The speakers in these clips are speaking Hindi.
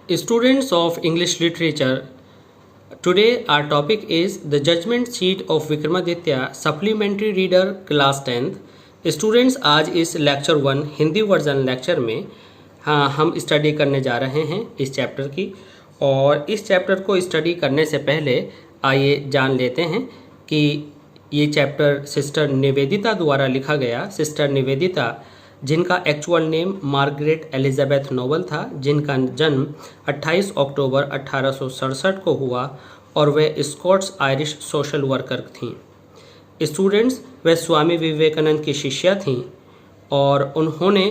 Students of English Literature, today our topic is the Judgment Sheet of Vikramaditya Supplementary Reader Class 10th. Students, आज इस लेक्चर 1 हिंदी वर्जन लेक्चर में हम स्टडी करने जा रहे हैं इस चैप्टर की। और इस चैप्टर को स्टडी करने से पहले आइए जान लेते हैं कि ये चैप्टर सिस्टर निवेदिता द्वारा लिखा गया। सिस्टर निवेदिता, जिनका actual name Margaret Elizabeth Noble था, जिनका जन्म 28 अक्टूबर 1867 को हुआ और वे स्कॉट्स आयरिश सोशल वर्कर थीं। स्टूडेंट्स, वे स्वामी विवेकानंद की शिष्या थीं और उन्होंने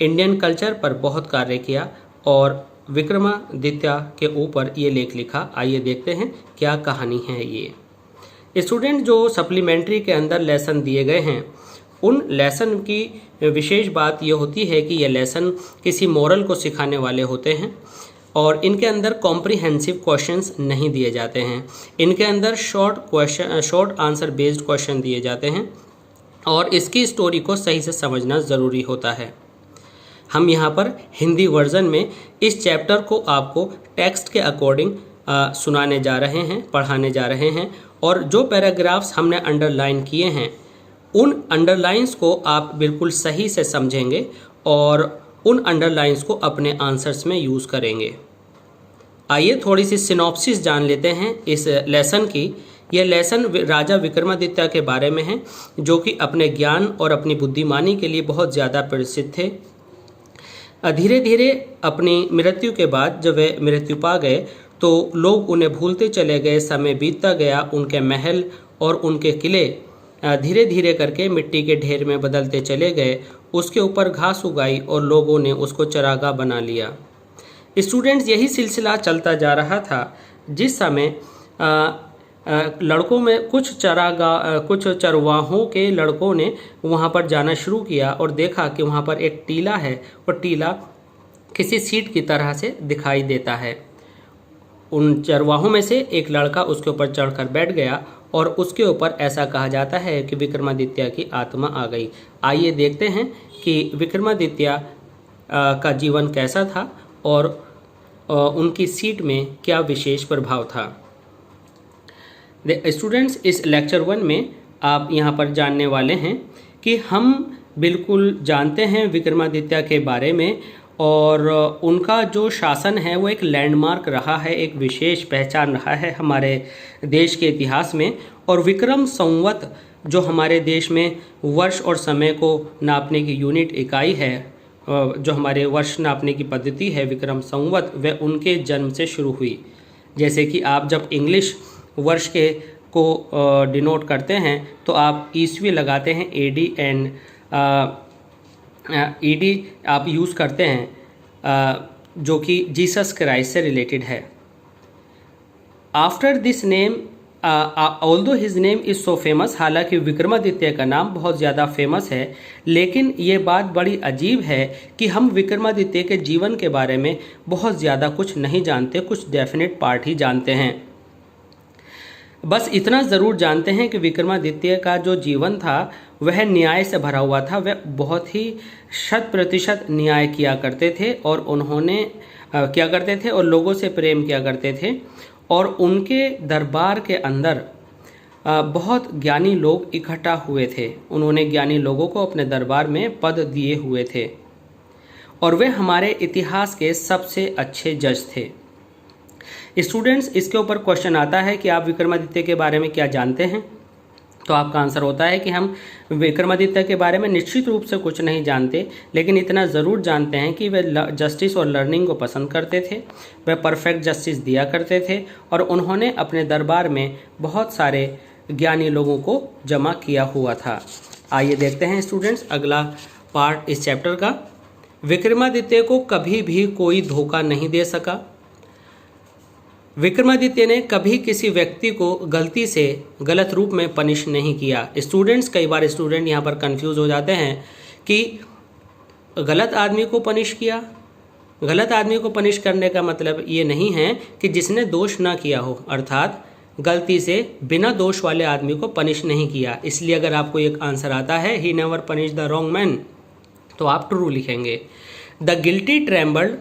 इंडियन कल्चर पर बहुत कार्य किया और विक्रमादित्य के ऊपर ये लेख लिखा। आइए देखते हैं क्या कहानी है ये। स्टूडेंट, जो सप्लीमेंट्री के अंदर लेसन दिए गए हैं, उन लेसन की विशेष बात यह होती है कि ये लेसन किसी मॉरल को सिखाने वाले होते हैं और इनके अंदर कॉम्प्रिहेंसिव क्वेश्चंस नहीं दिए जाते हैं। इनके अंदर शॉर्ट आंसर बेस्ड क्वेश्चन दिए जाते हैं और इसकी स्टोरी को सही से समझना ज़रूरी होता है। हम यहाँ पर हिंदी वर्जन में इस चैप्टर को आपको टेक्स्ट के अकॉर्डिंग सुनाने जा रहे हैं, पढ़ाने जा रहे हैं और जो पैराग्राफ्स हमने अंडरलाइन किए हैं उन अंडरलाइंस को आप बिल्कुल सही से समझेंगे और उन अंडरलाइंस को अपने आंसर्स में यूज़ करेंगे। आइए थोड़ी सी सिनॉप्सिस जान लेते हैं इस लेसन की। यह लेसन राजा विक्रमादित्य के बारे में है, जो कि अपने ज्ञान और अपनी बुद्धिमानी के लिए बहुत ज़्यादा प्रसिद्ध थे। धीरे धीरे अपनी मृत्यु के बाद जब वे मृत्यु पा गए तो लोग उन्हें भूलते चले गए। समय बीतता गया, उनके महल और उनके किले धीरे धीरे करके मिट्टी के ढेर में बदलते चले गए। उसके ऊपर घास उगाई और लोगों ने उसको चरागाह बना लिया। स्टूडेंट्स, यही सिलसिला चलता जा रहा था जिस समय लड़कों में कुछ चरवाहों के लड़कों ने वहाँ पर जाना शुरू किया और देखा कि वहाँ पर एक टीला है और टीला किसी सीट की तरह से दिखाई देता है। उन चरवाहों में से एक लड़का उसके ऊपर चढ़कर बैठ गया और उसके ऊपर ऐसा कहा जाता है कि विक्रमादित्य की आत्मा आ गई। आइए देखते हैं कि विक्रमादित्य का जीवन कैसा था और उनकी सीट में क्या विशेष प्रभाव था। स्टूडेंट्स, इस लेक्चर 1 में आप यहाँ पर जानने वाले हैं कि हम बिल्कुल जानते हैं विक्रमादित्य के बारे में और उनका जो शासन है वो एक लैंडमार्क रहा है, एक विशेष पहचान रहा है हमारे देश के इतिहास में। और विक्रम संवत जो हमारे देश में वर्ष और समय को नापने की यूनिट इकाई है, जो हमारे वर्ष नापने की पद्धति है विक्रम संवत, वह उनके जन्म से शुरू हुई। जैसे कि आप जब इंग्लिश वर्ष के को डिनोट करते हैं तो आप ईस्वी लगाते हैं, एडी एंड ईडी आप यूज़ करते हैं, जो कि जीसस क्राइस्ट से रिलेटेड है। After this name although his name is so famous, हालांकि विक्रमादित्य का नाम बहुत ज़्यादा फेमस है, लेकिन ये बात बड़ी अजीब है कि हम विक्रमादित्य के जीवन के बारे में बहुत ज़्यादा कुछ नहीं जानते, कुछ डेफिनेट पार्ट ही जानते हैं। बस इतना ज़रूर जानते हैं कि विक्रमादित्य का जो जीवन था वह न्याय से भरा हुआ था। वह बहुत ही 100% न्याय किया करते थे और उन्होंने क्या करते थे और लोगों से प्रेम किया करते थे और उनके दरबार के अंदर बहुत ज्ञानी लोग इकट्ठा हुए थे। उन्होंने ज्ञानी लोगों को अपने दरबार में पद दिए हुए थे और वे हमारे इतिहास के सबसे अच्छे जज थे। स्टूडेंट्स, इसके ऊपर क्वेश्चन आता है कि आप विक्रमादित्य के बारे में क्या जानते हैं, तो आपका आंसर होता है कि हम विक्रमादित्य के बारे में निश्चित रूप से कुछ नहीं जानते, लेकिन इतना ज़रूर जानते हैं कि वे जस्टिस और लर्निंग को पसंद करते थे। वे परफेक्ट जस्टिस दिया करते थे और उन्होंने अपने दरबार में बहुत सारे ज्ञानी लोगों को जमा किया हुआ था। आइए देखते हैं स्टूडेंट्स अगला पार्ट इस चैप्टर का। विक्रमादित्य को कभी भी कोई धोखा नहीं दे सका। विक्रमादित्य ने कभी किसी व्यक्ति को गलती से गलत रूप में पनिश नहीं किया। स्टूडेंट्स, कई बार स्टूडेंट यहाँ पर कंफ्यूज हो जाते हैं कि गलत आदमी को पनिश किया। गलत आदमी को पनिश करने का मतलब ये नहीं है कि जिसने दोष ना किया हो, अर्थात गलती से बिना दोष वाले आदमी को पनिश नहीं किया। इसलिए अगर आपको एक आंसर आता है he never punish the wrong man, तो आप ट्रू लिखेंगे। द गिल्टी ट्रेम्बल्ड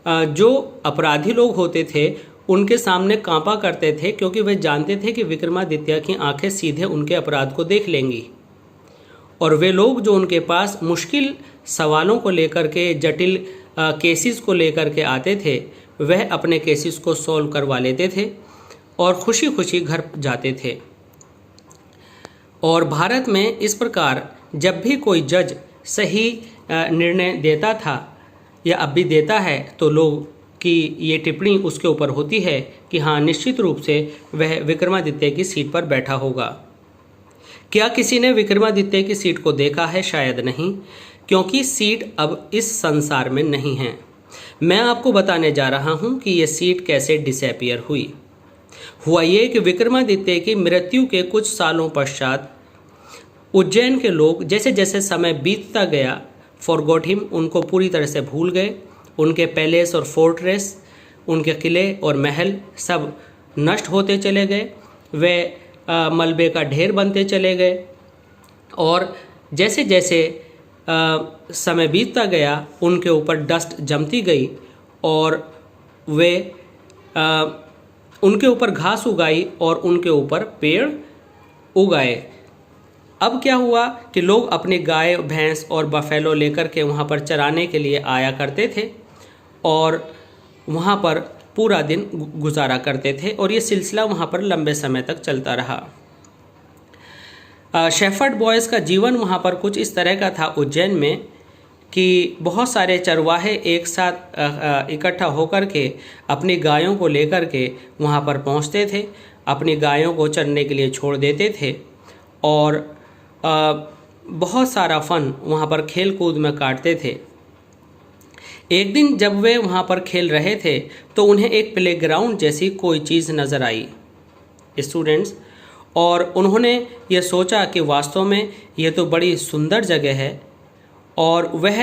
जो अपराधी लोग होते थे उनके सामने कांपा करते थे, क्योंकि वे जानते थे कि विक्रमादित्य की आंखें सीधे उनके अपराध को देख लेंगी। और वे लोग जो उनके पास मुश्किल सवालों को लेकर के, जटिल केसेस को लेकर के आते थे, वह अपने केसेस को सॉल्व करवा लेते थे और खुशी खुशी घर जाते थे। और भारत में इस प्रकार जब भी कोई जज सही निर्णय देता था या अब भी देता है, तो लोग की ये टिप्पणी उसके ऊपर होती है कि हाँ, निश्चित रूप से वह विक्रमादित्य की सीट पर बैठा होगा। क्या किसी ने विक्रमादित्य की सीट को देखा है? शायद नहीं, क्योंकि सीट अब इस संसार में नहीं है। मैं आपको बताने जा रहा हूँ कि यह सीट कैसे डिसअपीयर हुई। हुआ ये कि विक्रमादित्य की मृत्यु के कुछ सालों पश्चात उज्जैन के लोग जैसे जैसे समय बीतता गया, फॉरगॉट हिम, उनको पूरी तरह से भूल गए। उनके पैलेस और फोर्ट्रेस, उनके किले और महल सब नष्ट होते चले गए। वे मलबे का ढेर बनते चले गए। और जैसे जैसे समय बीतता गया, उनके ऊपर डस्ट जमती गई और वे उनके ऊपर घास उगाई और उनके ऊपर पेड़ उगाए। अब क्या हुआ कि लोग अपनी गाय, भैंस और बफेलो लेकर के वहाँ पर चराने के लिए आया करते थे और वहाँ पर पूरा दिन गुजारा करते थे, और ये सिलसिला वहाँ पर लंबे समय तक चलता रहा। शेफर्ड बॉयज़ का जीवन वहाँ पर कुछ इस तरह का था उज्जैन में कि बहुत सारे चरवाहे एक साथ इकट्ठा होकर के अपनी गायों को लेकर के वहाँ पर पहुँचते थे, अपनी गायों को चरने के लिए छोड़ देते थे और बहुत सारा फन वहाँ पर खेल कूद में काटते थे। एक दिन जब वे वहाँ पर खेल रहे थे तो उन्हें एक प्लेग्राउंड जैसी कोई चीज़ नज़र आई स्टूडेंट्स, और उन्होंने ये सोचा कि वास्तव में ये तो बड़ी सुंदर जगह है। और वह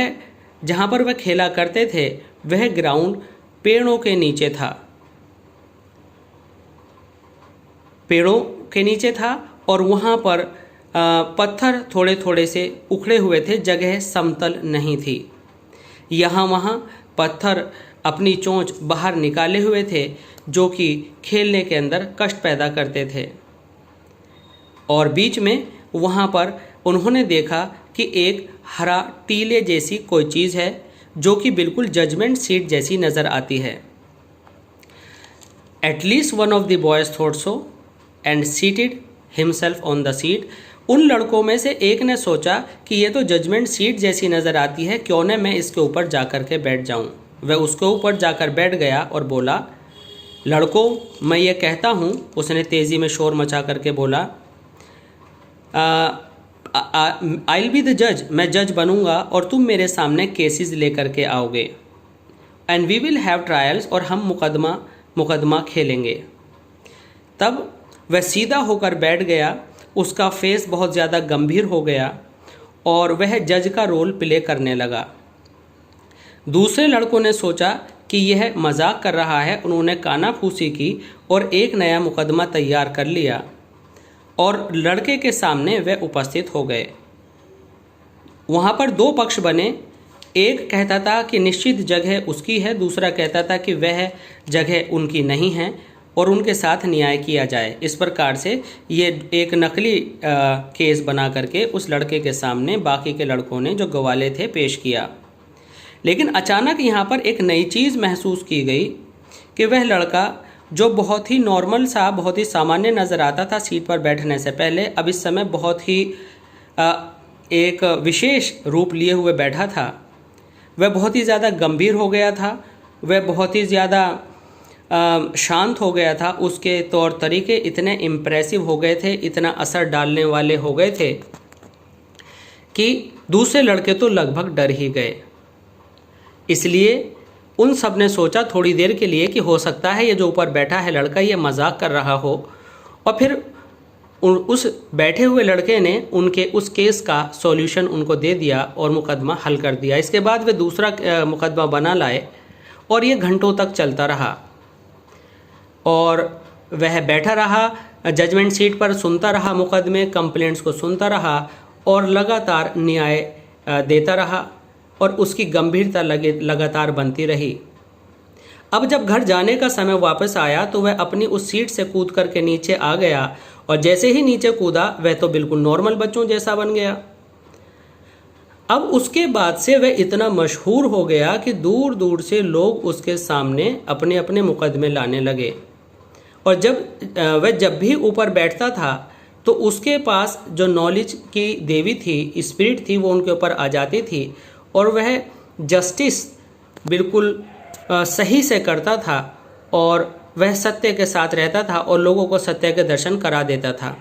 जहाँ पर वह खेला करते थे वह ग्राउंड पेड़ों के नीचे था, पेड़ों के नीचे था और वहाँ पर पत्थर थोड़े थोड़े से उखड़े हुए थे, जगह समतल नहीं थी। यहाँ वहाँ पत्थर अपनी चोंच बाहर निकाले हुए थे, जो कि खेलने के अंदर कष्ट पैदा करते थे। और बीच में वहाँ पर उन्होंने देखा कि एक हरा टीले जैसी कोई चीज़ है, जो कि बिल्कुल जजमेंट सीट जैसी नज़र आती है। At least one of the boys thought so and seated himself on the seat. उन लड़कों में से एक ने सोचा कि ये तो जजमेंट सीट जैसी नज़र आती है, क्यों न मैं इसके ऊपर जाकर के बैठ जाऊं। वह उसके ऊपर जाकर बैठ गया और बोला, लड़कों, मैं ये कहता हूँ, उसने तेज़ी में शोर मचा करके बोला, आई विल बी द जज, मैं जज बनूंगा और तुम मेरे सामने केसेस लेकर के आओगे, and we will have trials, और हम मुकदमा खेलेंगे। तब वह सीधा होकर बैठ गया, उसका फेस बहुत ज़्यादा गंभीर हो गया और वह जज का रोल प्ले करने लगा। दूसरे लड़कों ने सोचा कि यह मजाक कर रहा है, उन्होंने कानाफूसी की और एक नया मुकदमा तैयार कर लिया और लड़के के सामने वे उपस्थित हो गए। वहाँ पर दो पक्ष बने, एक कहता था कि निश्चित जगह उसकी है, दूसरा कहता था कि वह जगह उनकी नहीं है और उनके साथ न्याय किया जाए। इस प्रकार से ये एक नकली केस बना करके उस लड़के के सामने बाकी के लड़कों ने जो गवाले थे पेश किया। लेकिन अचानक यहाँ पर एक नई चीज़ महसूस की गई कि वह लड़का जो बहुत ही नॉर्मल सा, बहुत ही सामान्य नज़र आता था सीट पर बैठने से पहले, अब इस समय बहुत ही एक विशेष रूप लिए हुए बैठा था। वह बहुत ही ज़्यादा गंभीर हो गया था, वह बहुत ही ज़्यादा शांत हो गया था। उसके तौर तरीके इतने इम्प्रेसिव हो गए थे, इतना असर डालने वाले हो गए थे कि दूसरे लड़के तो लगभग डर ही गए। इसलिए उन सब ने सोचा थोड़ी देर के लिए कि हो सकता है ये जो ऊपर बैठा है लड़का ये मजाक कर रहा हो, और फिर उस बैठे हुए लड़के ने उनके उस केस का सॉल्यूशन उनको दे दिया और मुकदमा हल कर दिया। इसके बाद वे दूसरा मुकदमा बना लाए और ये घंटों तक चलता रहा और वह बैठा रहा जजमेंट सीट पर, सुनता रहा मुकदमे, कंप्लेंट्स को सुनता रहा और लगातार न्याय देता रहा और उसकी गंभीरता लगातार बनती रही। अब जब घर जाने का समय वापस आया तो वह अपनी उस सीट से कूद करके नीचे आ गया और जैसे ही नीचे कूदा वह तो बिल्कुल नॉर्मल बच्चों जैसा बन गया। अब उसके बाद से वह इतना मशहूर हो गया कि दूर दूर से लोग उसके सामने अपने अपने मुकदमे लाने लगे। और वह जब भी ऊपर बैठता था तो उसके पास जो नॉलेज की देवी थी, स्पिरिट थी, वो उनके ऊपर आ जाती थी और वह जस्टिस बिल्कुल सही से करता था और वह सत्य के साथ रहता था और लोगों को सत्य के दर्शन करा देता था।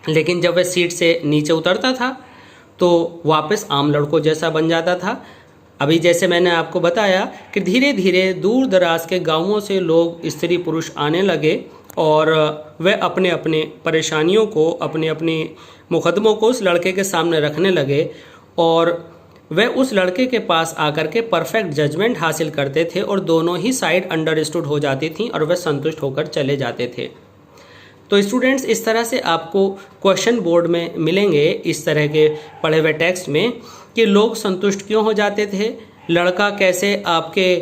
लेकिन जब वह सीट से नीचे उतरता था तो वापस आम लड़कों जैसा बन जाता था। अभी जैसे मैंने आपको बताया कि धीरे धीरे दूर दराज के गांवों से लोग, स्त्री पुरुष आने लगे और वे अपने अपने परेशानियों को, अपने अपने मुकदमों को उस लड़के के सामने रखने लगे और वे उस लड़के के पास आकर के परफेक्ट जजमेंट हासिल करते थे और दोनों ही साइड अंडरस्टूड हो जाती थी और वे संतुष्ट होकर चले जाते थे। तो स्टूडेंट्स, इस तरह से आपको क्वेश्चन बोर्ड में मिलेंगे इस तरह के पढ़े हुए टेक्स्ट में कि लोग संतुष्ट क्यों हो जाते थे, लड़का कैसे आपके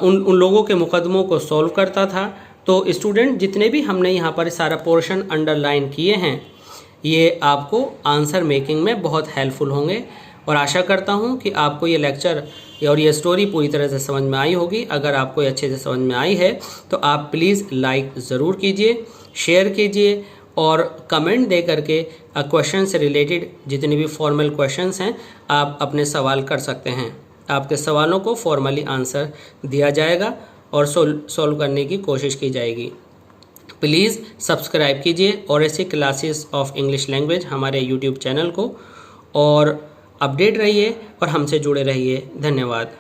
उन लोगों के मुकदमों को सॉल्व करता था। तो स्टूडेंट, जितने भी हमने यहाँ पर सारा पोर्शन अंडरलाइन किए हैं ये आपको आंसर मेकिंग में बहुत हेल्पफुल होंगे और आशा करता हूँ कि आपको ये लेक्चर और ये स्टोरी पूरी तरह से समझ में आई होगी। अगर आपको ये अच्छे से समझ में आई है तो आप प्लीज़ लाइक ज़रूर कीजिए, शेयर कीजिए और कमेंट दे करके क्वेश्चन से रिलेटेड जितने भी फॉर्मल क्वेश्चंस हैं आप अपने सवाल कर सकते हैं। आपके सवालों को फॉर्मली आंसर दिया जाएगा और सॉल्व करने की कोशिश की जाएगी। प्लीज़ सब्सक्राइब कीजिए और ऐसे क्लासेस ऑफ इंग्लिश लैंग्वेज हमारे यूट्यूब चैनल को, और अपडेट रहिए और हमसे जुड़े रहिए। धन्यवाद।